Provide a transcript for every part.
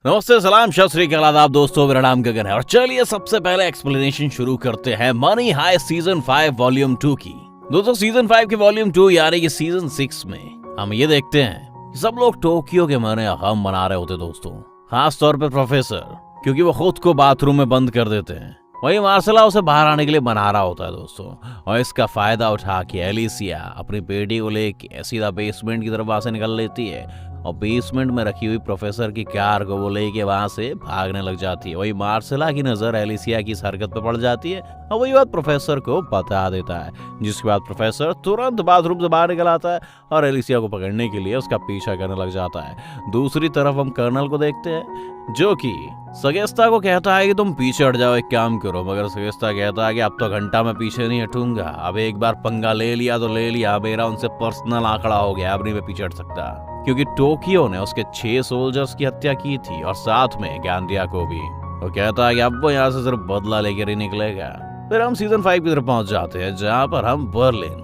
नमस्ते, सलाम, सत श्री अकाल, आदाब दोस्तों। मेरा नाम गगन है और चलिए सबसे पहले एक्सप्लेनेशन शुरू करते हैं मनी हाइस्ट सीजन 5 वॉल्यूम 2 की। दोस्तों सीजन 5 के वॉल्यूम 2 यानी कि सीजन 6 में हम ये देखते हैं कि सब लोग टोक्यो के मरने गम मना रहे होते दोस्तों, खास तौर पे प्रोफेसर, क्योंकि वो खुद को बाथरूम में बंद कर देते हैं। वही मार्सेला उसे बाहर आने के लिए बना रहा होता है दोस्तों, और इसका फायदा उठा के एलिसिया अपनी बेटी को लेके सीधा बेसमेंट की तरफ वहां से निकल लेती है और बेसमेंट में रखी हुई प्रोफेसर की कार को वो लेके वहां से भागने लग जाती है। वही मार्सेला की नजर एलिसिया की इस हरकत पे पड़ जाती है और वही बात प्रोफेसर को बता देता है, जिसके बाद प्रोफेसर तुरंत बाथरूम से बाहर निकल आता है और एलिसिया को पकड़ने के लिए उसका पीछा करने लग जाता है। दूसरी तरफ हम कर्नल को देखते हैं जो कि सगेस्ता को कहता है कि तुम पीछे हट जाओ, एक काम करो, मगर सगेस्ता कहता है कि अब तो घंटा में पीछे नहीं हटूंगा, अब एक बार पंगा ले लिया तो ले लिया, मेरा उनसे पर्सनल आंकड़ा हो गया, अब नहीं मैं पीछे हट सकता, क्योंकि टोक्यो ने उसके 6 सोल्जर्स की हत्या की थी और साथ में गांडिया को भी। वो कहता है कि अब वो यहाँ से सिर्फ बदला लेकर ही निकलेगा। फिर हम सीजन 5 की तरफ पहुंच जाते हैं जहाँ पर हम बर्लिन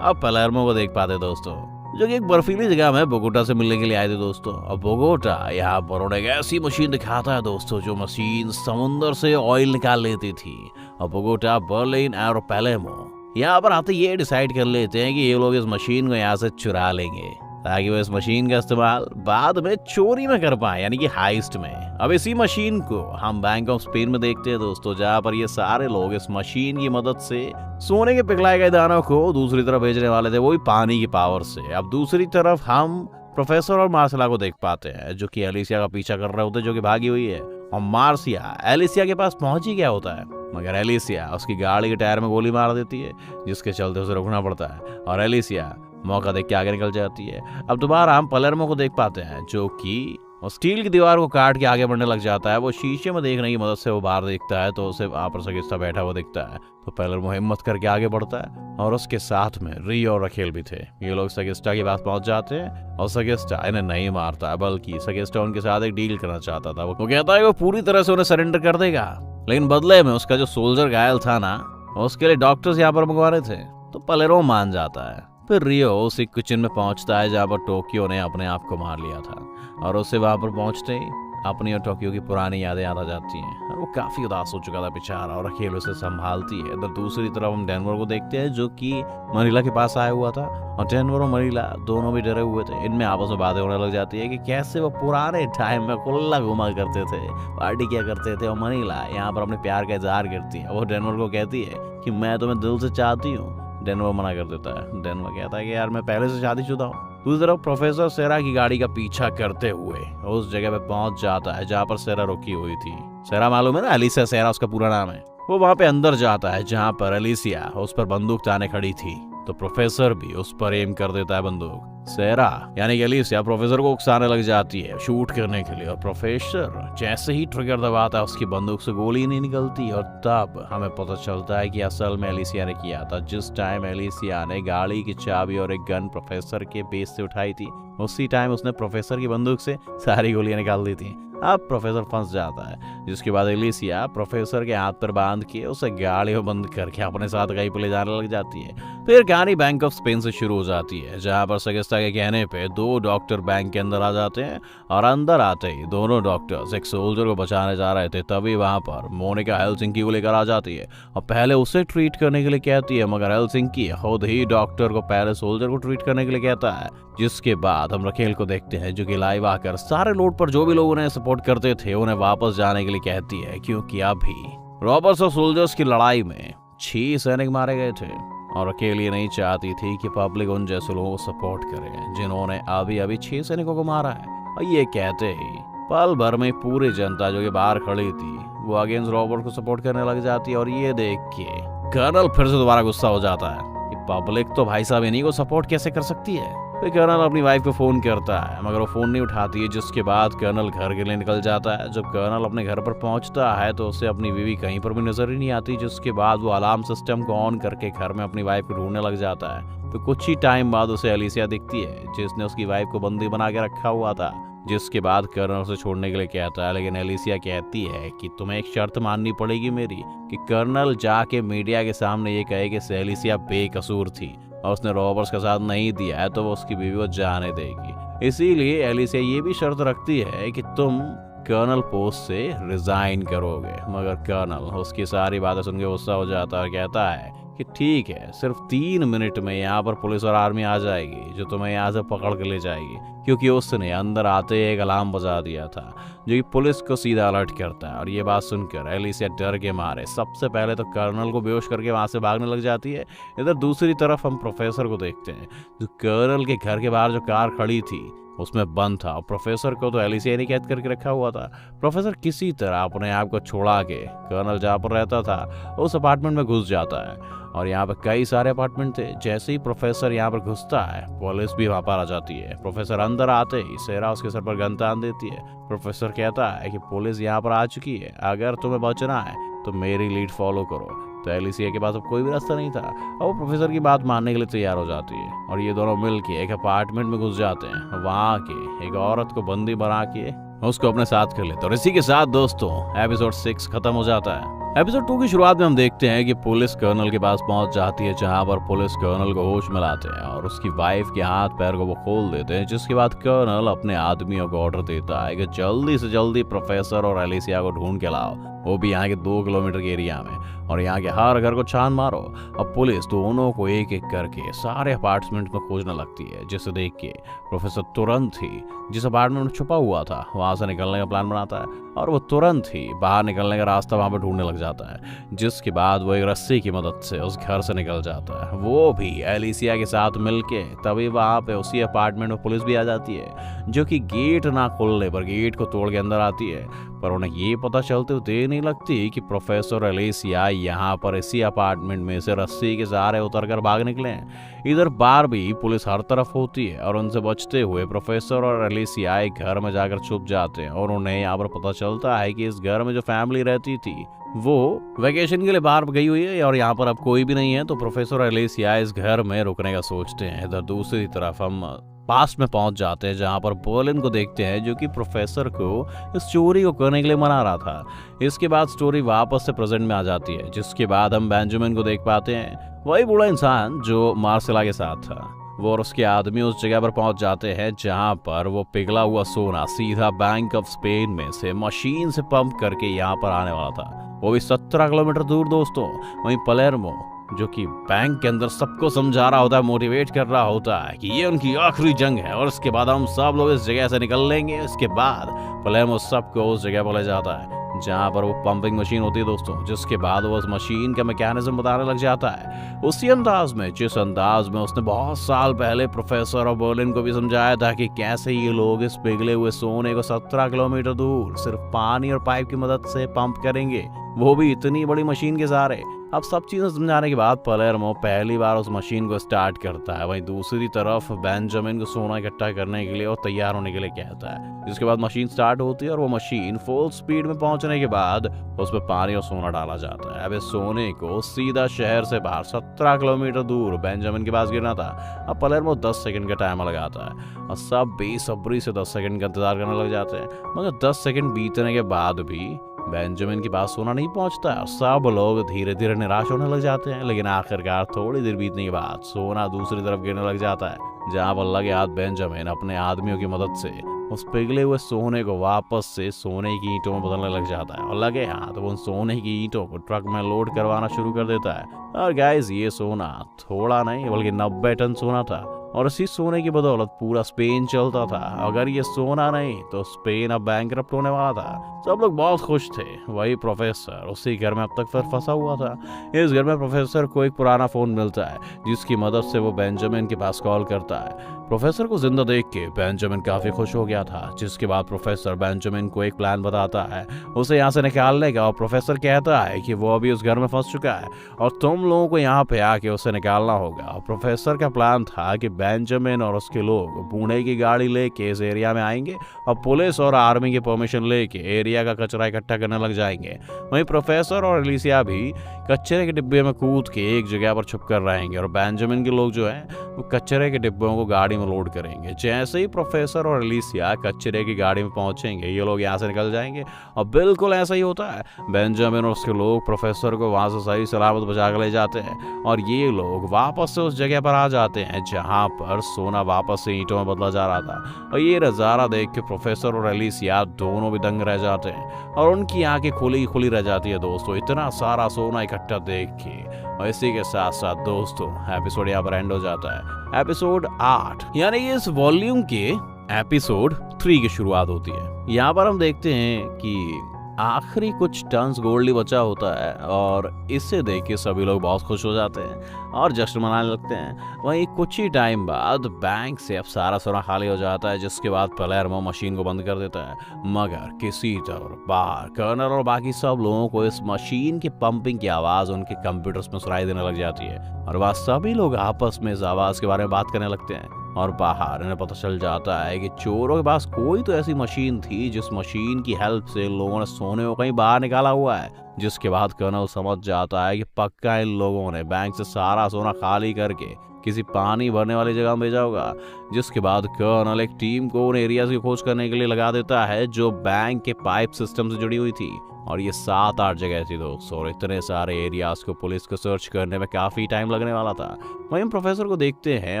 अब पलेर्मो को देख पाते दोस्तों, जो कि एक बर्फीली जगह में बोगोटा से मिलने के लिए आए थे दोस्तों। और बोगोटा यहाँ पर उन्हें एक ऐसी मशीन दिखाता है दोस्तों, जो मशीन समुद्र से ऑयल निकाल लेती थी। और बोगोटा, बर्लिन और पलेर्मो यहाँ पर आते ये डिसाइड कर लेते हैं कि ये लोग इस मशीन को यहाँ से चुरा लेंगे ताकि वो इस मशीन का इस्तेमाल बाद में चोरी में कर पाए, यानी कि हाइस्ट में। अब इसी मशीन को हम बैंक ऑफ स्पेन में देखते हैं दोस्तों, जहाँ पर ये सारे लोग इस मशीन की मदद से सोने के पिघलाए गए दानों को दूसरी तरफ भेजने वाले थे, वो भी पानी की पावर से। अब दूसरी तरफ हम प्रोफेसर और मार्सेला को देख पाते हैं जो कि एलिसिया का पीछा कर रहे होते, जो कि भागी हुई है। और मार्सिया एलिसिया के पास पहुंच ही गया होता है, मगर एलिसिया उसकी गाड़ी के टायर में गोली मार देती है, जिसके चलते उसे रुकना पड़ता है और एलिसिया मौका देख के आगे निकल जाती है। अब दोबारा हम पलेर्मो को देख पाते हैं जो कि स्टील की दीवार को काट के आगे बढ़ने लग जाता है। वो शीशे में देखने की मदद से वो बाहर देखता है तो उसे वहां पर सगेस्ता बैठा हुआ दिखता है, तो पलेर्मो हिम्मत करके आगे बढ़ता है और उसके साथ में रियो और रखेल भी थे। ये लोग सगेस्ता के पास पहुंच जाते हैं और सगेस्ता इन्हें नहीं मारता, बल्कि सगेस्ता उनके साथ एक डील करना चाहता था। वो कहता है वो पूरी तरह से उन्हें सरेंडर कर देगा, लेकिन बदले में उसका जो सोल्जर घायल था ना, उसके लिए डॉक्टर्स यहाँ पर मंगवा रहे थे। तो पलेर्मो मान जाता है। फिर रियो उसी किचन में पहुंचता है जहाँ पर टोक्यो ने अपने आप को मार लिया था, और उससे वहां पर पहुंचते ही अपनी और टोक्यो की पुरानी यादें याद आ जाती हैं और वो काफी उदास हो चुका था बेचारा, और अकेले उसे संभालती है। इधर दूसरी तरफ हम डेनवर को देखते हैं जो कि मनीला के पास आया हुआ था, और डेनवर और मनीला दोनों भी डरे हुए थे। इनमें आपस में बातें होने लग जाती है कि कैसे वो पुराने टाइम में कुल्ला घुमा करते थे, पार्टी किया करते थे। और मनीला यहाँ पर अपने प्यार का इजहार करती है। वो डेनवर को कहती है कि मैं तुम्हें दिल से चाहती हूँ। डेनवर मना कर देता है। डेनवर कहता है कि यार मैं पहले से शादीशुदा हूँ। दूसरी तरफ प्रोफेसर सेरा की गाड़ी का पीछा करते हुए उस जगह पे पहुंच जाता है जहाँ पर सेरा रुकी हुई थी। सेरा मालूम है ना, एलिसिया सेरा उसका पूरा नाम है। वो वहां पे अंदर जाता है जहाँ पर एलिसिया उस पर बंदूक ताने खड़ी थी, तो प्रोफेसर भी उस पर एम कर देता है बंदूक। सेरा यानी कि एलिसिया प्रोफेसर को उकसाने लग जाती है शूट करने के लिए, और प्रोफेसर जैसे ही ट्रिगर दबाता है उसकी बंदूक से गोली नहीं निकलती, और तब हमें पता चलता है कि असल में एलिसिया ने किया था। जिस टाइम एलिसिया ने गाड़ी की चाबी और एक गन प्रोफेसर के बेस से उठाई थी, उसी टाइम उसने प्रोफेसर की बंदूक से सारी गोलियां निकाल दी थी। अब प्रोफेसर फंस जाता है, जिसके बाद एलिसिया प्रोफेसर के हाथ पर बांध के उसे गाड़ी में बंद करके अपने साथ कहीं पे ले जाने लग जाती है। फिर कहानी बैंक ऑफ स्पेन से शुरू हो जाती है, जहाँ पर सगेस्ता के कहने पे 2 डॉक्टर बैंक के अंदर आ जाते हैं, और अंदर आते ही दोनों डॉक्टर्स एक सोल्जर को बचाने जा रहे थे। तभी वहां पर मोनिका हेलसिंकी को लेकर आ जाती है और पहले उसे ट्रीट करने के लिए कहती है, मगर हेलसिंकी खुद ही डॉक्टर को पहले सोल्जर को ट्रीट करने के लिए कहता है। जिसके बाद हम रखेल को देखते हैं जो कि लाइव आकर सारे लोड पर जो भी लोग उन्हें सपोर्ट करते थे उन्हें वापस जाने के लिए कहती है, क्योंकि अभी रॉबर्ट्स और सोल्जर्स की लड़ाई में 6 सैनिक मारे गए थे, और रखेल ये नहीं चाहती थी कि पब्लिक उन जैसे लोगों को सपोर्ट करे जिन्होंने अभी अभी 6 सैनिकों को मारा है। और ये कहते ही पल भर में पूरी जनता जो कि बाहर खड़ी थी वो अगेंस्ट रॉबर्ट को सपोर्ट करने लग जाती है। और ये देख के कर्नल फिर से दोबारा गुस्सा हो जाता है कि पब्लिक तो भाई साहब इन्हीं को सपोर्ट कैसे कर सकती है। फिर कर्नल अपनी वाइफ को फोन करता है, मगर वो फोन नहीं उठाती है, जिसके बाद कर्नल घर के लिए निकल जाता है। जब कर्नल अपने घर पर पहुंचता है तो उसे अपनी बीवी कहीं पर भी नजर ही नहीं आती, जिसके बाद वो अलार्म सिस्टम को ऑन करके घर में अपनी वाइफ को ढूंढने लग जाता है। तो कुछ ही टाइम बाद उसे एलिसिया दिखती है, जिसने उसकी वाइफ को बंदी बना के रखा हुआ था। जिसके बाद कर्नल उसे छोड़ने के लिए कहता है, लेकिन एलिसिया कहती है कि तुम्हें एक शर्त माननी पड़ेगी मेरी, कि कर्नल जाके मीडिया के सामने ये कहे कि एलिसिया बेकसूर थी और उसने रॉबर्ट्स का साथ नहीं दिया है, तो वो उसकी बीवी को जाने देगी। इसीलिए एलिसिया ये भी शर्त रखती है कि तुम कर्नल पोस्ट से रिजाइन करोगे। मगर कर्नल उसकी सारी बातें सुन के गुस्सा हो जाता है और कहता है कि ठीक है, सिर्फ 3 मिनट में यहाँ पर पुलिस और आर्मी आ जाएगी जो तुम्हें यहाँ से पकड़ के ले जाएगी, क्योंकि उसने अंदर आते एक अलार्म बजा दिया था जो कि पुलिस को सीधा अलर्ट करता है। और ये बात सुनकर एलिसिया डर के मारे सबसे पहले तो कर्नल को बेहोश करके वहां से भागने लग जाती है। इधर दूसरी तरफ हम प्रोफेसर को देखते हैं जो कर्नल के घर के बाहर जो कार खड़ी थी उसमें बंद था और प्रोफेसर को तो एलिसिया ने कैद करके रखा हुआ था। प्रोफेसर किसी तरह अपने आप को छुड़ा के कर्नल जहाँ पर रहता था उस अपार्टमेंट में घुस जाता है। और यहाँ पर कई सारे अपार्टमेंट थे। जैसे ही प्रोफेसर यहाँ पर घुसता है पुलिस भी वहाँ पर आ जाती है। प्रोफेसर अंदर आते ही सेरा उसके सर पर गन तान देती है। प्रोफेसर कहता है कि पुलिस यहाँ पर आ चुकी है, अगर तुम्हें बचना है तो मेरी लीड फॉलो करो। तो एलिसिया के पास अब कोई भी रास्ता नहीं था और वो प्रोफेसर की बात मानने के लिए तैयार हो जाती है और ये दोनों मिलके एक अपार्टमेंट में घुस जाते हैं। वहाँ के एक औरत को बंदी बना के उसको अपने साथ कर लेते और इसी के साथ दोस्तों एपिसोड 6 खत्म हो जाता है। एपिसोड 2 की शुरुआत में हम देखते हैं कि पुलिस कर्नल के पास पहुंच जाती है, जहां पर पुलिस कर्नल को होश में लाते हैं और उसकी वाइफ के हाथ पैर को वो खोल देते हैं। जिसके बाद कर्नल अपने आदमियों को ऑर्डर देता है कि जल्दी से जल्दी प्रोफेसर और एलिसिया को ढूंढ के लाओ, वो भी यहाँ के 2 किलोमीटर के एरिया में, और यहाँ के हर घर को छान मारो। अब पुलिस दोनों को एक एक करके सारे अपार्टमेंट में खोजने लगती है, जिसे देख के प्रोफेसर तुरंत ही जिस अपार्टमेंट में छुपा हुआ था वहां से निकलने का प्लान बनाता है और वो तुरंत ही बाहर निकलने का रास्ता वहां पर ढूंढने लग जाता है। जिसके बाद वो एक रस्सी की मदद से उस घर से निकल जाता है, वो भी एलिसिया के साथ मिलके। तभी वहां पे उसी अपार्टमेंट में पुलिस भी आ जाती है, जो कि गेट ना खुलने पर गेट को तोड़ के अंदर आती है। पर उन्हें ये पता चलते हुए देर नहीं लगती कि प्रोफेसर एलिसिया यहाँ पर इसी अपार्टमेंट में से रस्सी के सहारे उतरकर भाग निकले हैं। इधर बार भी पुलिस हर तरफ होती है और उनसे बचते हुए प्रोफेसर और एलिसिया एक घर में जाकर छुप जाते हैं और उन्हें यहाँ पर पता चलता है कि इस घर में जो फैमिली रहती थी वो वेकेशन के लिए बाहर गई हुई है और यहाँ पर अब कोई भी नहीं है। तो प्रोफेसर और एलिसिया इस घर में रुकने का सोचते हैं। इधर दूसरी तरफ हम पास्ट में पहुंच जाते हैं, जहां पर बर्लिन को देखते हैं जो कि प्रोफेसर को इस चोरी को करने के लिए मना रहा था। इसके बाद स्टोरी वापस से प्रेजेंट में आ जाती है, जिसके बाद हम बेंजामिन को देख पाते हैं, वही बूढ़ा इंसान जो मार्सेला के साथ था। वो और उसके आदमी उस जगह पर पहुंच जाते हैं जहां पर वो पिघला हुआ सोना सीधा बैंक ऑफ स्पेन में से मशीन से पंप करके यहाँ पर आने वाला था, वो भी 17 किलोमीटर दूर दोस्तों। वहीं पलेर्मो जो कि बैंक के अंदर सबको समझा रहा होता है, मोटिवेट कर रहा होता है कि ये उनकी आखिरी जंग है और इसके बाद हम सब लोग इस जगह से निकल लेंगे। इसके बाद पलेर्मो सबको उस जगह पर ले जाता है जहां पर वो पंपिंग मशीन होती है दोस्तों। जिसके बाद वो उस मशीन का मैकेनिज्म बताने लग जाता है, उसी अंदाज में जिस अंदाज में उसने बहुत साल पहले प्रोफेसर और बर्लिन को भी समझाया था कि कैसे ये लोग इस पिघले हुए सोने को 17 किलोमीटर दूर सिर्फ पानी और पाइप की मदद से पंप करेंगे, वो भी इतनी बड़ी मशीन के सहारे। अब सब चीजें समझाने के बाद पलेर्मो पहली बार उस मशीन को स्टार्ट करता है। वहीं दूसरी तरफ बेंजामिन को सोना इकट्ठा करने के लिए और तैयार होने के लिए कहता है। जिसके बाद मशीन स्टार्ट होती है और वो मशीन फुल स्पीड में पहुंचने के बाद उसमें पानी और सोना डाला जाता है। अब इस सोने को सीधा शहर से बाहर 17 किलोमीटर दूर बेंजामिन के पास गिरना था। अब पलेर्मो 10 सेकंड का टाइम लगाता है और सब बेसब्री से 10 सेकंड का इंतजार करने लग जाते हैं। मगर 10 सेकंड बीतने के बाद भी बेंजामिन के पास सोना नहीं पहुंचता है और सब लोग धीरे धीरे निराश होने लग जाते हैं। लेकिन आखिरकार थोड़ी देर बीतने के बाद सोना दूसरी तरफ गिरने लग जाता है, जहां पर लगे हाथ बेंजामिन अपने आदमियों की मदद से उस पिघले हुए सोने को वापस से सोने की ईंटों में बदलने लग जाता है और लगे हाथ वो उन सोने की ईंटों को ट्रक में लोड करवाना शुरू कर देता है। और गाइस ये सोना थोड़ा नहीं बल्कि 90 टन सोना था और इसी सोने की बदौलत पूरा स्पेन चलता था। अगर ये सोना नहीं तो स्पेन अब बैंकरप्ट होने वाला था। सब लोग बहुत खुश थे। वही प्रोफेसर उसी घर में अब तक फिर फंसा हुआ था। इस घर में प्रोफेसर को एक पुराना फोन मिलता है, जिसकी मदद से वो बेंजामिन के पास कॉल करता है। प्रोफेसर को जिंदा देख के बेंजामिन काफी खुश हो गया था। जिसके बाद प्रोफेसर बेंजामिन को एक प्लान बताता है उसे यहाँ से निकालने का, और प्रोफेसर कहता है कि वो अभी उस घर में फंस चुका है और तुम लोगों को यहाँ पे आके उसे निकालना होगा। प्रोफेसर का प्लान था कि बेंजामिन और उसके लोग पुणे की गाड़ी लेके इस एरिया में आएंगे और पुलिस और आर्मी की परमिशन लेके एरिया का कचरा इकट्ठा करने लग जाएंगे। वहीं प्रोफेसर और एलिसिया भी कचरे के डिब्बे में कूद के एक जगह पर छुप कर रहेंगे और बेंजामिन के लोग जो हैं वो कचरे के डिब्बों को गाड़ी में लोड करेंगे। जैसे ही प्रोफेसर और एलिसिया कचरे की गाड़ी में पहुंचेंगे ये लोग यहाँ से निकल जाएंगे और बिल्कुल ऐसा ही होता है। बेंजामिन और उसके लोग प्रोफेसर को वहां से सही सलामत बचा कर ले जाते हैं और ये लोग वापस से उस जगह पर आ जाते हैं जहां यहाँ पर सोना वापस से ईंटों में बदला जा रहा था। और ये नज़ारा देख के प्रोफेसर और एलिसिया दोनों भी दंग रह जाते हैं और उनकी आंखें खुली खुली रह जाती है दोस्तों, इतना सारा सोना इकट्ठा देख के। और इसी के साथ साथ दोस्तों एपिसोड यहाँ पर एंड हो जाता है। एपिसोड 8 यानी कि इस वॉल्यूम के एपिसोड 3 की शुरुआत होती है। यहाँ पर हम देखते हैं कि आखिरी कुछ टन्स गोल्ड ही बचा होता है और इससे देख के सभी लोग बहुत खुश हो जाते हैं और जश्न मनाने लगते हैं। वहीं कुछ ही टाइम बाद बैंक से अब सारा सोना खाली हो जाता है, जिसके बाद पलेर्मो मशीन को बंद कर देता है। मगर किसी तरह बार कर्नल और बाकी सब लोगों को इस मशीन की पंपिंग की आवाज उनके कंप्यूटर्स में सुनाई देने लग जाती है और वह सभी लोग आपस में इस आवाज के बारे में बात करने लगते हैं। और बाहर इन्हें पता चल जाता है कि चोरों के पास कोई तो ऐसी मशीन थी जिस मशीन की हेल्प से लोगों ने सोने को कहीं बाहर निकाला हुआ है। जिसके बाद कर्नल समझ जाता है कि पक्का इन लोगों ने बैंक से सारा सोना खाली करके किसी पानी भरने वाली जगह में भेजा होगा। जिसके बाद कर्नल एक टीम को उन एरियाज की खोज करने के लिए लगा देता है जो बैंक के पाइप सिस्टम से जुड़ी हुई थी। और ये 7-8 जगह थी दोस्तों और इतने सारे एरियाज को पुलिस को सर्च करने में काफी टाइम लगने वाला था। वहीं हम प्रोफेसर को देखते हैं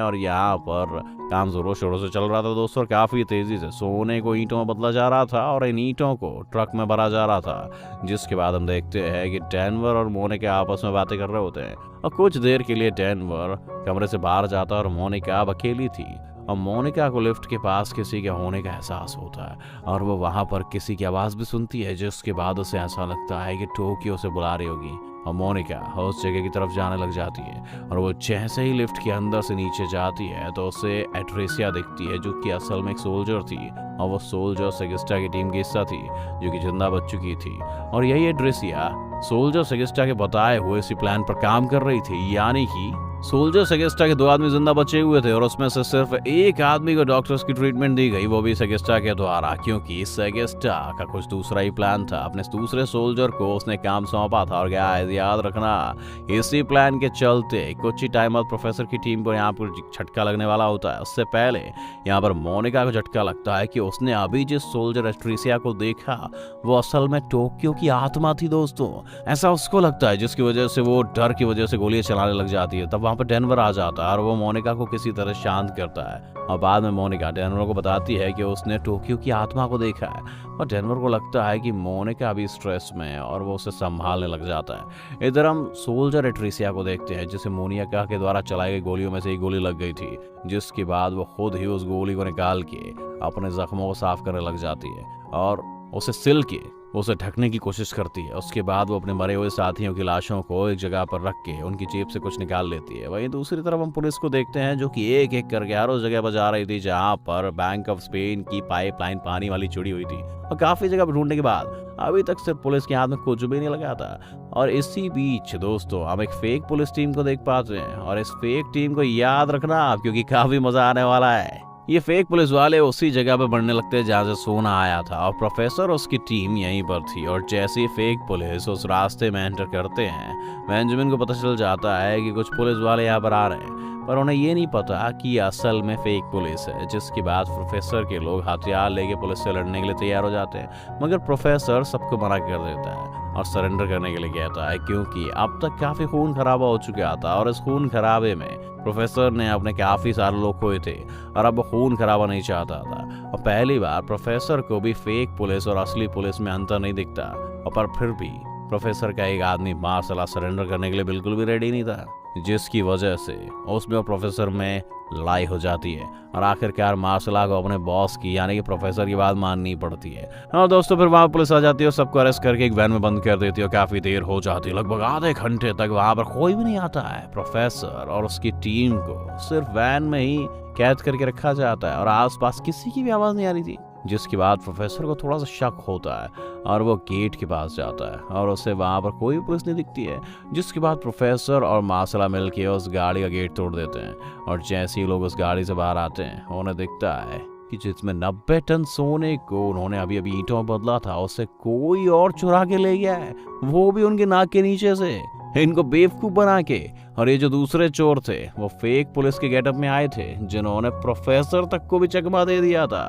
और यहाँ पर काम जोरों शोरों से चल रहा था दोस्तों और काफी तेजी से सोने को ईंटों में बदला जा रहा था और इन ईंटों को ट्रक में भरा जा रहा था। जिसके बाद हम देखते हैं कि डेनवर और मोनिका आपस में बातें कर रहे होते हैं और कुछ देर के लिए डेनवर कमरे से बाहर जाता और मोनिका अब अकेली थी। और मोनिका को लिफ्ट के पास किसी के होने का एहसास होता है और वो वहां पर किसी की आवाज भी सुनती है, जिसके बाद उसे ऐसा लगता है कि टोक्यो उसे बुला रही होगी। और मोनिका उस जगह की तरफ जाने लग जाती है और वो जैसे ही लिफ्ट के अंदर से नीचे जाती है तो उसे एट्रेसिया दिखती है, जो कि असल में एक सोल्जर थी और वो सोल्जर सेगिस्टा की टीम की हिस्सा थी जो कि जिंदा बच चुकी थी। और यही एट्रेसिया सोल्जर सेगिस्टा के बताए हुए इसी प्लान पर काम कर रही थी, यानी कि सोल्जर सेगिस्टा के 2 आदमी जिंदा बचे हुए थे और उसमें से सिर्फ एक आदमी को डॉक्टर्स की ट्रीटमेंट दी गई, वो भी सेगिस्टा के द्वारा, क्योंकि सेगिस्टा का कुछ दूसरा ही प्लान था। अपने दूसरे सोल्जर को उसने काम सौंपा था और गाइस याद रखना इसी प्लान के चलते कुछ ही टाइम बाद प्रोफेसर की टीम को यहाँ पर झटका लगने वाला होता है। उससे पहले यहाँ पर मोनिका को झटका लगता है कि उसने अभी जिस सोल्जर एट्रेसिया को देखा वो असल में टोक्यो की आत्मा थी दोस्तों, ऐसा उसको लगता है, जिसकी वजह से वो डर की वजह से गोलियां चलाने लग जाती है। तब वहां पर डेनवर आ जाता है और वो मोनिका को किसी तरह शांत करता है और बाद में मोनिका डेनवर को बताती है कि उसने टोक्यो की आत्मा को देखा है। और डेनवर को लगता है कि मोनिका अभी स्ट्रेस में है और वो उसे संभालने लग जाता है। इधर हम सोल्जर एट्रेसिया को देखते हैं जिसे मोनिका के द्वारा चलाई गई गोलियों में से एक गोली लग गई थी, जिसके बाद वो खुद ही उस गोली को निकाल के अपने जख्मों को साफ करने लग जाती है और उसे सिल के उसे ढकने की कोशिश करती है। उसके बाद वो अपने मरे हुए साथियों की लाशों को एक जगह पर रख के उनकी जेब से कुछ निकाल लेती है। वहीं दूसरी तरफ हम पुलिस को देखते हैं जो कि एक एक करके हर उस जगह पर जा रही थी जहां पर बैंक ऑफ स्पेन की पाइपलाइन पानी वाली जुड़ी हुई थी। और काफी जगह पर ढूंढने के बाद अभी तक सिर्फ पुलिस के हाथ में कुछ भी नहीं लगा था। और इसी बीच दोस्तों हम एक फेक पुलिस टीम को देख पाते हैं और इस फेक टीम को याद रखना आप, क्योंकि काफी मजा आने वाला है। ये फेक पुलिस वाले उसी जगह पे बढ़ने लगते हैं जहाँ से सोना आया था और प्रोफेसर और उसकी टीम यहीं पर थी। और जैसे ही फेक पुलिस उस रास्ते में एंटर करते हैं, बेंजामिन को पता चल जाता है कि कुछ पुलिस वाले यहाँ पर आ रहे हैं, पर उन्हें ये नहीं पता कि ये असल में फेक पुलिस है। जिसके बाद प्रोफेसर के लोग हथियार लेके पुलिस से लड़ने के लिए तैयार हो जाते हैं, मगर प्रोफेसर सबको मना कर देता है और सरेंडर करने के लिए कहता है, क्योंकि अब तक काफी खून खराबा हो चुका था और इस खून खराबे में प्रोफेसर ने अपने काफी सारे लोग खोए थे और अब वो खून खराबा नहीं चाहता था। और पहली बार प्रोफेसर को भी फेक पुलिस और असली पुलिस में अंतर नहीं दिखता, और पर फिर भी प्रोफेसर का एक आदमी मार्शल आर्ट सरेंडर करने के लिए बिल्कुल भी रेडी नहीं था, जिसकी वजह से उसमें और प्रोफेसर में लड़ाई हो जाती है और आखिरकार मार्शल आर्ट को अपने बॉस की यानी कि प्रोफेसर की बात माननी पड़ती है। और दोस्तों फिर वहां पुलिस आ जाती है और सबको अरेस्ट करके एक वैन में बंद कर देती है और काफी देर हो जाती है, लगभग आधे घंटे तक वहां पर कोई भी नहीं आता है। प्रोफेसर और उसकी टीम को सिर्फ वैन में ही कैद करके रखा जाता है और आसपास किसी की भी आवाज नहीं आ रही थी। जिसके बाद प्रोफेसर को थोड़ा सा शक होता है और वो गेट के पास जाता है और उसे वहां पर कोई पुलिस नहीं दिखती है। जिसके बाद प्रोफेसर और मार्शल मिलके उस गाड़ी का गेट तोड़ देते हैं और जैसे ही लोग उस गाड़ी से बाहर आते हैं उन्हें दिखता है कि जिसमें 90 टन सोने को उन्होंने अभी अभी ईंटों में बदला था उसे कोई और चुरा के ले गया है, वो भी उनके नाक के नीचे से, इनको बेवकूफ बना के। और ये जो दूसरे चोर थे वो फेक पुलिस के गेटअप में आए थे जिन्होंने प्रोफेसर तक को भी चकमा दे दिया था।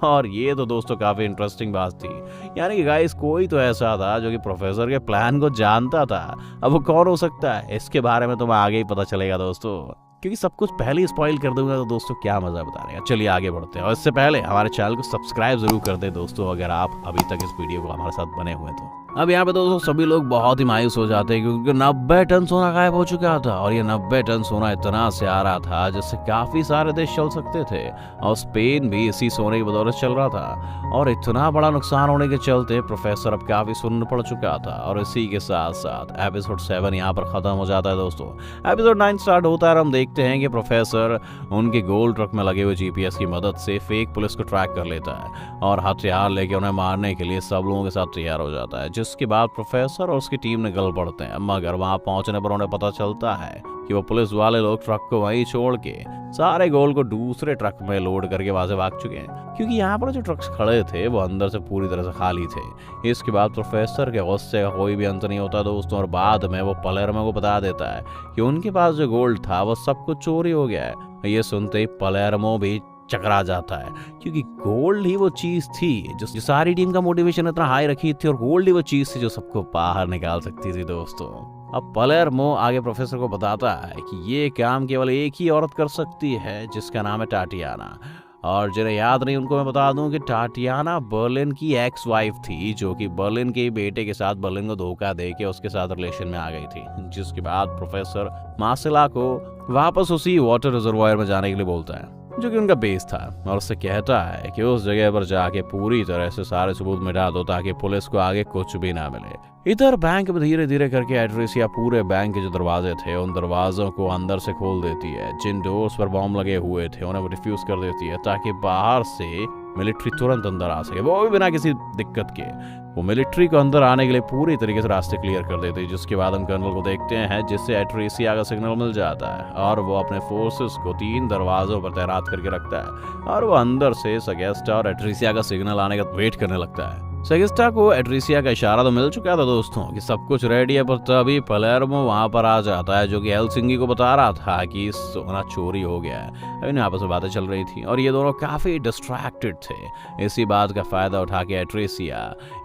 और ये तो दोस्तों काफी इंटरेस्टिंग बात थी, यानी कि गाइस कोई तो ऐसा था जो कि प्रोफेसर के प्लान को जानता था। अब वो कौन हो सकता है इसके बारे में तुम्हें आगे ही पता चलेगा दोस्तों। क्योंकि सब कुछ पहले ही स्पॉइल कर दूंगा तो दोस्तों क्या मजा बताने का। चलिए आगे बढ़ते हैं, और इससे पहले हमारे चैनल को सब्सक्राइब जरूर कर दे दोस्तों, अगर आप अभी तक इस वीडियो को हमारे साथ बने हुए तो। अब यहाँ पे दोस्तों सभी लोग बहुत ही मायूस हो जाते हैं क्योंकि 90 टन सोना गायब हो चुका था, और ये 90 टन सोना इतना से आ रहा था जिससे काफी सारे देश चल सकते थे, और स्पेन भी इसी सोने की बदौलत चल रहा था। और इतना बड़ा नुकसान होने के चलते प्रोफेसर अब काफी सुन्न पड़ चुका था, और इसी के साथ साथ एपिसोड 7 यहाँ पर खत्म हो जाता है दोस्तों। एपिसोड 9 स्टार्ट होता है और हम देखते हैं कि प्रोफेसर उनके गोल्ड ट्रक में लगे हुए GPS की मदद से फेक पुलिस को ट्रैक कर लेता है, और हथियार लेके उन्हें मारने के लिए सब लोगों के साथ तैयार हो जाता है, जिसके बाद प्रोफेसर और उसकी टीम निकल पड़ते हैं। मगर वहां पहुंचने पर उन्हें पता चलता है कि वो पुलिस वाले लोग ट्रक को वहीं छोड़ के सारे गोल्ड को दूसरे ट्रक में लोड करके वहां से भाग चुके हैं, क्योंकि यहाँ पर जो ट्रक्स खड़े थे वो अंदर से पूरी तरह से खाली थे। इसके बाद प्रोफेसर के गुस्से का कोई भी अंत नहीं होता दोस्तों, और बाद में वो पलेर्मो को बता देता है कि उनके पास जो गोल्ड था वो सब कुछ चोरी हो गया है। ये सुनते ही पलेर्मो भी चकरा जाता है, क्योंकि गोल्ड ही वो चीज थी जो सारी टीम का मोटिवेशन इतना हाई रखी थी, और गोल्ड ही वो चीज थी जो सबको बाहर निकाल सकती थी दोस्तों। अब पलेर्मो आगे प्रोफेसर को बताता है कि ये काम केवल एक ही औरत कर सकती है जिसका नाम है टाटियाना, और जिन्हें याद नहीं उनको मैं बता दूं कि टाटियाना बर्लिन की एक्स वाइफ थी, जो कि बर्लिन के बेटे के साथ बर्लिन को धोखा दे के उसके साथ रिलेशन में आ गई थी। जिसके बाद प्रोफेसर मार्सेला को वापस उसी वाटर रिजर्वायर में जाने के लिए बोलता है जो कि उनका बेस था, और उससे कहता है कि उस जगह पर जाके पूरी तरह से सारे सबूत मिटा दो ताकि पुलिस को आगे कुछ भी ना मिले। इधर बैंक में धीरे धीरे करके एट्रिसिया पूरे बैंक के जो दरवाजे थे उन दरवाजों को अंदर से खोल देती है। जिन डोर्स पर बॉम्ब लगे हुए थे उन्हें रिफ्यूज कर देती है ताकि बाहर से मिलिट्री तुरंत अंदर आ सके, वो भी बिना किसी दिक्कत के। वो मिलिट्री को अंदर आने के लिए पूरी तरीके से रास्ते क्लियर कर देती है, जिसके बाद हम कर्नल को देखते हैं जिससे एट्रिसिया का सिग्नल मिल जाता है, और वो अपने फोर्सेस को 3 दरवाजों पर तैनात करके रखता है, और वो अंदर से सेगेस्टा और एट्रिसिया का सिग्नल आने का वेट करने लगता है। सेगेस्टा को एट्रिसिया का इशारा तो मिल चुका था दोस्तों कि सब कुछ रेडी है, पर तभी पलेर्मो वहां पर आ जाता है, जो कि हेलसिंकी को बता रहा था कि सोना चोरी हो गया है। इन आपस में बातें चल रही थी और ये दोनों काफी डिस्ट्रैक्टेड थे। इसी बात का फायदा उठा के एट्रिसिया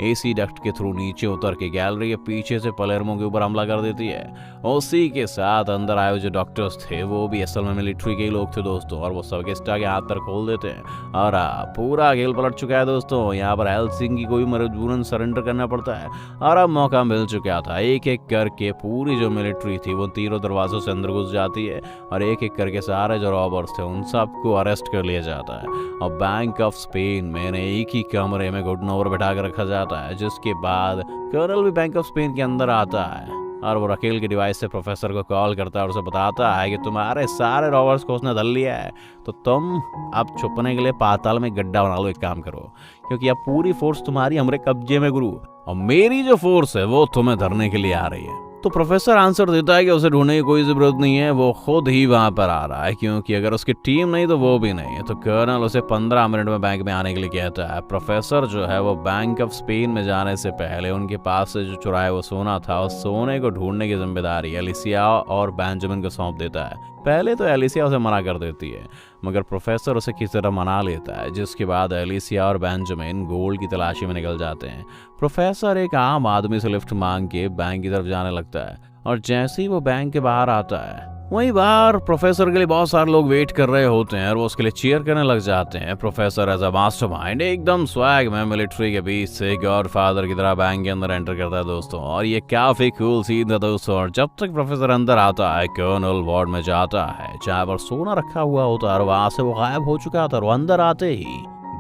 AC डक्ट के थ्रू नीचे उतर के गैलरी के पीछे से पलेर्मो के ऊपर हमला कर देती है। उसी के साथ अंदर आए जो डॉक्टर्स थे वो भी असल में मिलिट्री के लोग थे दोस्तों, और वो सेगेस्टा के हाथ पर खोल देते हैं, और पूरा खेल पलट चुका है दोस्तों। यहाँ पर हेलसिंकी को मजबूरन सरेंडर करना पड़ता है, और अब मौका मिल चुका था। एक एक करके पूरी जो मिलिट्री थी वो तीनों दरवाजों से अंदर घुस जाती है, और एक एक करके सारे जो रॉबर्स थे उन सबको अरेस्ट कर लिया जाता है, और बैंक ऑफ स्पेन में एक ही कमरे में घुटनों पर बैठा कर रखा जाता है। जिसके बाद कर्नल भी बैंक ऑफ स्पेन के अंदर आता है, और वो रकेल के डिवाइस से प्रोफेसर को कॉल करता है और उसे बताता है कि तुम्हारे सारे रॉबर्स को उसने धर लिया है, तो तुम अब छुपने के लिए पाताल में गड्ढा बना लो। एक काम करो, क्योंकि अब पूरी फोर्स तुम्हारी हमारे कब्जे में गुरु, और मेरी जो फोर्स है वो तुम्हें धरने के लिए आ रही है। तो प्रोफेसर आंसर देता है कि उसे ढूंढने की कोई जरूरत नहीं है, वो खुद ही वहां पर आ रहा है, क्योंकि अगर उसकी टीम नहीं तो वो भी नहीं है। तो कर्नल उसे 15 मिनट में बैंक में आने के लिए कहता है। प्रोफेसर जो है वो बैंक ऑफ स्पेन में जाने से पहले उनके पास से जो चुराया वो सोना था, उस सोने को ढूंढने की जिम्मेदारी एलिसिया और बेंजामिन को सौंप देता है। पहले तो एलिसिया उसे मना कर देती है, मगर प्रोफेसर उसे किसी तरह मना लेता है, जिसके बाद एलिसिया और बेंजामिन गोल्ड की तलाशी में निकल जाते हैं। प्रोफेसर एक आम आदमी से लिफ्ट मांग के बैंक की तरफ जाने लगता है, और जैसे ही वो बैंक के बाहर आता है वहीं बाहर प्रोफेसर के लिए बहुत सारे लोग वेट कर रहे होते हैं, और वो उसके लिए चीयर करने लग जाते हैं। प्रोफेसर एज अ मास्टरमाइंड एकदम स्वैग में मिलिट्री के बीच से गॉडफादर की तरह बैंक के अंदर एंटर करता है दोस्तों, और ये काफी कूल सीन था दोस्तों। और जब तक प्रोफेसर अंदर आता है कर्नल वार्ड में जाता है जहाँ पर सोना रखा हुआ होता है, और वहां से वो गायब हो चुका था, और वो अंदर आते ही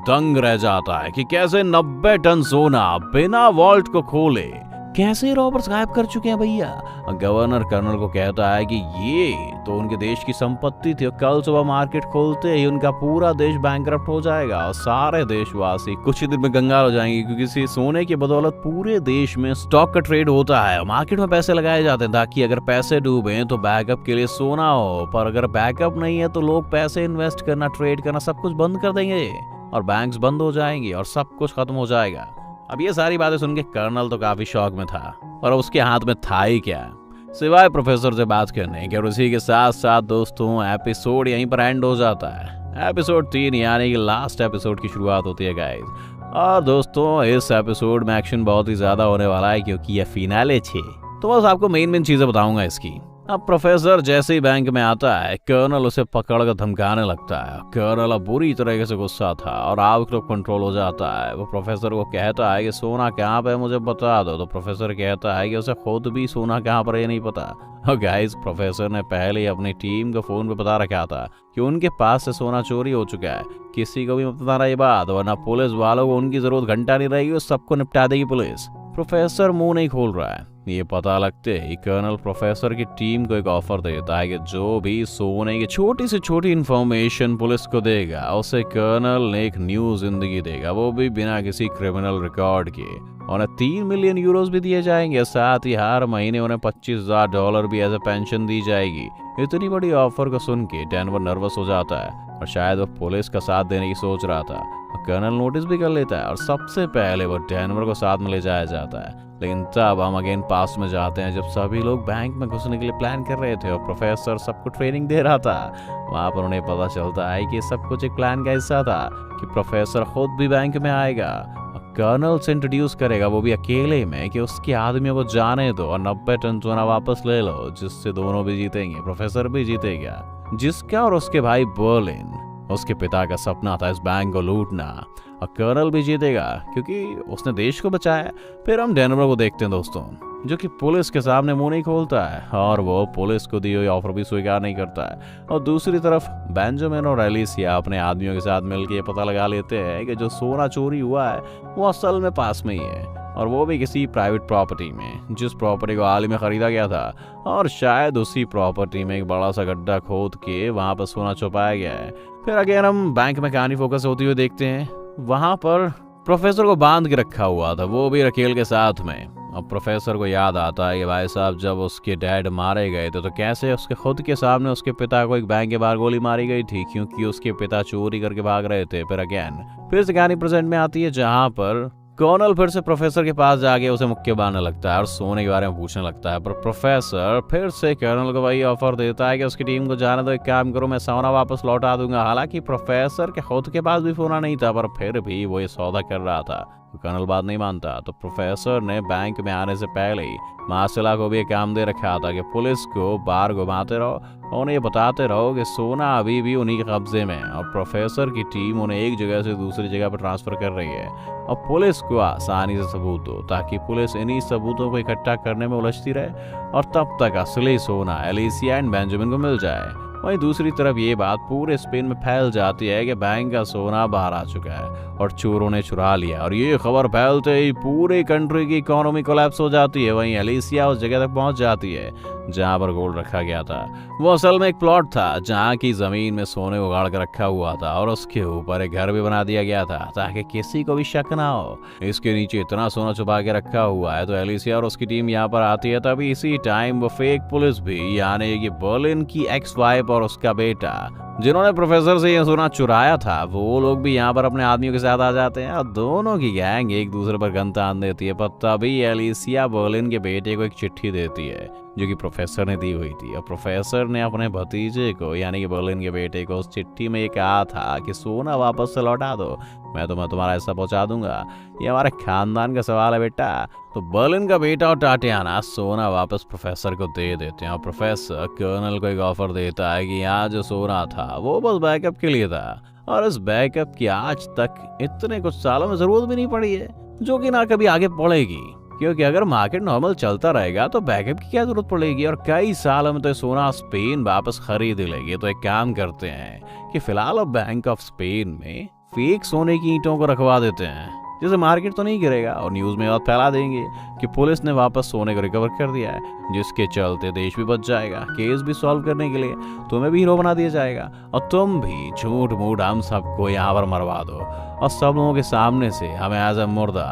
दंग रह जाता है कि कैसे 90 टन सोना बिना वॉल्ट को खोले कैसे रॉबर्ट्स गायब कर चुके हैं भैया। गवर्नर कर्नल को कहता है कि ये तो उनके देश की संपत्ति थी, और कल सुबह मार्केट खोलते ही उनका पूरा देश बैंकरप्ट हो जाएगा, और सारे देशवासी कुछ ही दिन में कंगाल हो जाएंगे, क्योंकि इसी सोने की बदौलत पूरे देश में स्टॉक का ट्रेड होता है, मार्केट में पैसे लगाए जाते हैं ताकि अगर पैसे डूबे तो बैकअप के लिए सोना हो, पर अगर बैकअप नहीं है तो लोग पैसे इन्वेस्ट करना, ट्रेड करना सब कुछ बंद कर देंगे, और बैंक्स बंद हो जाएंगी, और सब कुछ खत्म हो जाएगा। अब ये सारी बातें सुन के कर्नल तो काफी शौक में था, और उसके हाथ में था ही क्या सिवाय प्रोफेसर से बात करने के। और उसी के साथ साथ दोस्तों एपिसोड यहीं पर एंड हो जाता है। एपिसोड 3 यानी कि लास्ट एपिसोड की शुरुआत होती है गाइस। और दोस्तों इस एपिसोड में एक्शन बहुत ही ज्यादा होने वाला है, क्योंकि ये फिनाले छे। तो बस आपको मेन चीजें बताऊंगा इसकी। अब प्रोफेसर जैसे ही बैंक में आता है, कर्नल उसे पकड़कर धमकाने लगता है। कर्नल अब बुरी तरीके से गुस्सा था और आउट ऑफ कंट्रोल हो जाता है। वो प्रोफेसर को कहता है कि सोना कहाँ पे है मुझे बता दो। तो प्रोफेसर कहता है कि उसे खुद भी सोना कहाँ पर है ये नहीं पता। और गाइस, प्रोफेसर ने पहले ही अपनी टीम को फोन पे बता रखा था कि उनके पास से सोना चोरी हो चुका है। किसी को भी मत बताना ये बात, वरना पुलिस वालों को उनकी जरूरत घंटा नहीं रहेगी, सबको निपटा देगी पुलिस। प्रोफेसर मुंह नहीं खोल रहा है। ये पता लगते ही कर्नल प्रोफेसर की टीम को एक ऑफर देता है कि जो भी सोने की छोटी से छोटी इंफॉर्मेशन पुलिस को देगा उसे कर्नल ने एक न्यू जिंदगी देगा, वो भी बिना किसी क्रिमिनल रिकॉर्ड के। उन्हें 3 मिलियन यूरोस भी दिए जाएंगे, साथ ही हर महीने उन्हें $25,000 भी एज ए पेंशन दी जाएगी। इतनी बड़ी ऑफर को सुन के डेनवर नर्वस हो जाता है और शायद वो पुलिस का साथ देने की सोच रहा था। कर्नल नोटिस भी कर लेता है और सबसे पहले वो डेनवर को साथ में ले जाया जाता है। लेकिन तब हम अगेन पास में जाते हैं जब सभी लोग बैंक में घुसने के लिए प्लान कर रहे थे और प्रोफेसर सबको ट्रेनिंग दे रहा था। वहां पर उन्हें पता चलता है कि सब कुछ एक प्लान का हिस्सा था कि प्रोफेसर खुद भी बैंक में आएगा और कर्नल से इंट्रोड्यूस करेगा, वो भी अकेले में, कि उसके आदमियों को जाने दो और 90 टन सोना वापस ले लो, जिससे दोनों भी जीतेंगे, प्रोफेसर भी जीतेगा। जिसका और उसके भाई बर्लिन, उसके पिता का सपना था इस बैंक को लूटना, और कर्नल भी जीतेगा क्योंकि उसने देश को बचाया। फिर हम डेनवर को देखते हैं दोस्तों, जो कि पुलिस के सामने मुंह नहीं खोलता है और वो पुलिस को दी हुई ऑफर भी स्वीकार नहीं करता है। और दूसरी तरफ बेंजामिन और एलिसिया अपने आदमियों के साथ मिलकर ये पता लगा लेते हैं कि जो सोना चोरी हुआ है वो असल में पास में ही है, और वो भी किसी प्राइवेट प्रॉपर्टी में, जिस प्रॉपर्टी को हाल ही में खरीदा गया था। और शायद उसी प्रॉपर्टी में एक बड़ा सा गड्ढा खोद के वहां पर सोना छुपाया गया है। फिर अगेन हम बैंक में कहानी फोकस होती हुई देखते हैं। वहां पर प्रोफेसर को बांध के रखा हुआ था, वो भी रकेल के साथ में। अब प्रोफेसर को याद आता है कि भाई साहब जब उसके डैड मारे गए थे तो कैसे उसके खुद के सामने उसके पिता को एक बैंक के बाहर गोली मारी गई थी, क्योंकि उसके पिता चोरी करके भाग रहे थे। फिर से कहानी प्रेजेंट में आती है, जहां पर कर्नल फिर से प्रोफेसर के पास जाके उसे मुक्के बांधने लगता है और सोने के बारे में पूछने लगता है। पर प्रोफेसर फिर से कर्नल को वही ऑफर देता है कि उसकी टीम को जाने दो, एक काम करो, मैं सोना वापस लौटा दूंगा। हालांकि प्रोफेसर के खुद के पास भी सोना नहीं था, पर फिर भी वो ये सौदा कर रहा था। कर्नल बात नहीं मानता, तो प्रोफेसर ने बैंक में आने से पहले ही मार्सेला को भी एक काम दे रखा था कि पुलिस को बाहर घुमाते रहो और उन्हें ये बताते रहो कि सोना अभी भी उन्हीं के कब्जे में है, और प्रोफेसर की टीम उन्हें एक जगह से दूसरी जगह पर ट्रांसफर कर रही है। और पुलिस को आसानी से सबूत हो, ताकि पुलिस इन्हीं सबूतों को इकट्ठा करने में उलझती रहे और तब तक असली सोना एलिसिया एंड बेंजामिन को मिल जाए। वहीं दूसरी तरफ ये बात पूरे स्पेन में फैल जाती है कि बैंक का सोना बाहर आ चुका है और चोरों ने चुरा लिया, और ये खबर फैलते ही पूरी कंट्री की इकोनॉमी कोलैप्स हो जाती है। वहीं एलिसिया उस जगह तक पहुंच जाती है जहां पर गोल्ड रखा गया था। वो असल में एक प्लॉट था जहां की जमीन में सोने को गाड़ कर रखा हुआ था और उसके ऊपर एक घर भी बना दिया गया था ताकि किसी को भी शक ना हो। इसके नीचे इतना सोना छुपा के रखा हुआ है। तो एलिसिया और उसकी टीम यहाँ पर आती है। तभी इसी टाइम वो फेक पुलिस भी, यानी कि बर्लिन की एक्स वाइफ और उसका बेटा, जिन्होंने प्रोफेसर से यह सोना चुराया था, वो लोग भी यहाँ पर अपने आदमियों के साथ आ जाते हैं और दोनों की गैंग एक दूसरे पर गन तान देती है। पर तभी एलिसिया बर्लिन के बेटे को एक चिट्ठी देती है जो कि प्रोफेसर ने दी हुई थी, और प्रोफेसर ने अपने भतीजे को, यानी कि बर्लिन के बेटे को, उस चिट्ठी में ये कहा था कि सोना वापस से लौटा दो, मैं तुम्हारा हिस्सा पहुंचा दूंगा, ये हमारे खानदान का सवाल है बेटा। तो बर्लिन का बेटा और टाटियाना सोना वापस प्रोफेसर को दे देते हैं और प्रोफेसर कर्नल को एक ऑफर देता है कि यहाँ जो सोना था वो बस बैकअप के लिए था, और इस बैकअप की आज तक इतने कुछ सालों में जरूरत भी नहीं पड़ी है, जो कि ना कभी आगे पड़ेगी, क्योंकि अगर मार्केट नॉर्मल चलता रहेगा तो बैकअप की क्या जरूरत पड़ेगी, और कई सालों में तो सोना स्पेन वापस खरीद लेगी। तो एक काम करते हैं कि फिलहाल अब बैंक ऑफ स्पेन में फेक सोने की ईंटों को रखवा देते हैं, जिससे मार्केट तो नहीं गिरेगा, और न्यूज में बात फैला देंगे कि पुलिस ने वापस सोने को रिकवर कर दिया है, जिसके चलते देश भी बच जाएगा। केस भी सॉल्व करने के लिए तुम्हें भी हीरो बना दिया जाएगा, और तुम भी झूठ मूठ हम सबको यहाँ पर मरवा दो, और सब लोगों के सामने से हमें एज अ मुर्दा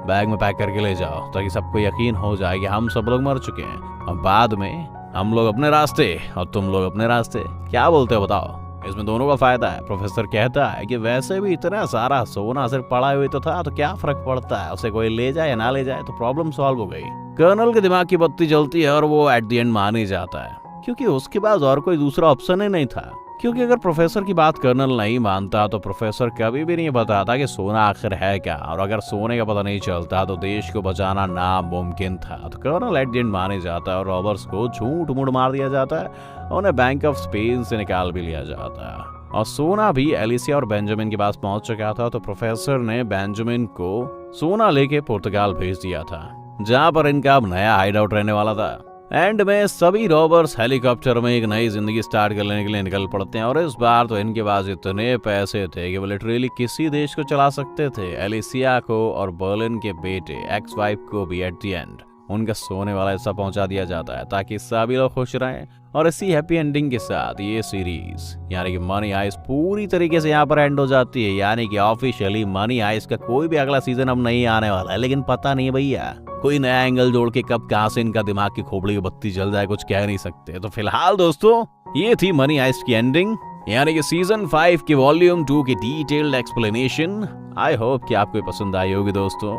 बैग में पैक करके ले जाओ, ताकि सबको यकीन हो जाए कि हम सब लोग मर चुके हैं, और बाद में हम लोग अपने रास्ते और तुम लोग अपने रास्ते। क्या बोलते हो बताओ? इसमें दोनों का फायदा है। प्रोफेसर कहता है कि वैसे भी इतना सारा सोना सिर्फ पड़ा हुए तो था, तो क्या फर्क पड़ता है, उसे कोई ले जाए या ना ले जाए, तो प्रॉब्लम सॉल्व हो गई। कर्नल के दिमाग की बत्ती जलती है और वो एट द एंड मान ही जाता है, क्योंकि उसके पास और कोई दूसरा ऑप्शन ही नहीं था, क्योंकि अगर प्रोफेसर की बात कर्नल नहीं मानता तो प्रोफेसर कभी भी नहीं बताता कि सोना आखिर है क्या, और अगर सोने का पता नहीं चलता तो देश को बचाना नामुमकिन था। तो कर्नल एट द एंड माने जाता है और रॉबर्ट्स को झूठ मूठ मार दिया जाता है, उन्हें बैंक ऑफ स्पेन से निकाल भी लिया जाता है। और सोना भी एलिसिया और बेंजामिन के पास पहुंच चुका था, तो प्रोफेसर ने बेंजामिन को सोना लेके पुर्तगाल भेज दिया था, जहां पर इनका अब नया हाइड आउट रहने वाला था। एंड में सभी रॉबर्स हेलीकॉप्टर में एक नई जिंदगी स्टार्ट करने के लिए निकल पड़ते हैं, और इस बार तो इनके पास इतने पैसे थे कि वो लिटरली किसी देश को चला सकते थे। एलिसिया को और बर्लिन के बेटे एक्स वाइफ को भी एट द एंड उनका सोने वाला हिस्सा पहुंचा दिया जाता है, ताकि सभी लोग खुश रहें। और इसी हैप्पी एंडिंग के साथ ये सीरीज यानी कि मनी हाइस्ट पूरी तरीके से यहाँ पर एंड हो जाती है। यानी कि ऑफिशियली मनी हाइस्ट का कोई भी अगला सीजन अब नहीं आने वाला है, लेकिन पता नहीं भैया कोई नया एंगल जोड़ के कब कहां से इनका दिमाग की खोपड़ी की बत्ती जल जाए, कुछ कह नहीं सकते। तो फिलहाल दोस्तों ये थी मनी हाइस्ट की एंडिंग, यानी कि सीजन 5 की वॉल्यूम 2 की डिटेल्ड एक्सप्लेनेशन। आई होप कि आपको पसंद आई होगी दोस्तों।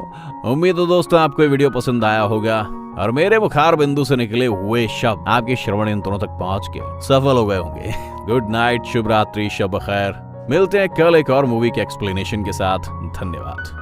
उम्मीद है दोस्तों आपको वीडियो पसंद आया होगा और मेरे बुखार बिंदु से निकले हुए शब्द आपके श्रवण यंत्रों तक पहुंच के सफल हो गए होंगे। गुड नाइट, शुभ रात्रि, शब खैर। मिलते हैं कल एक और मूवी के एक्सप्लेनेशन के साथ। धन्यवाद।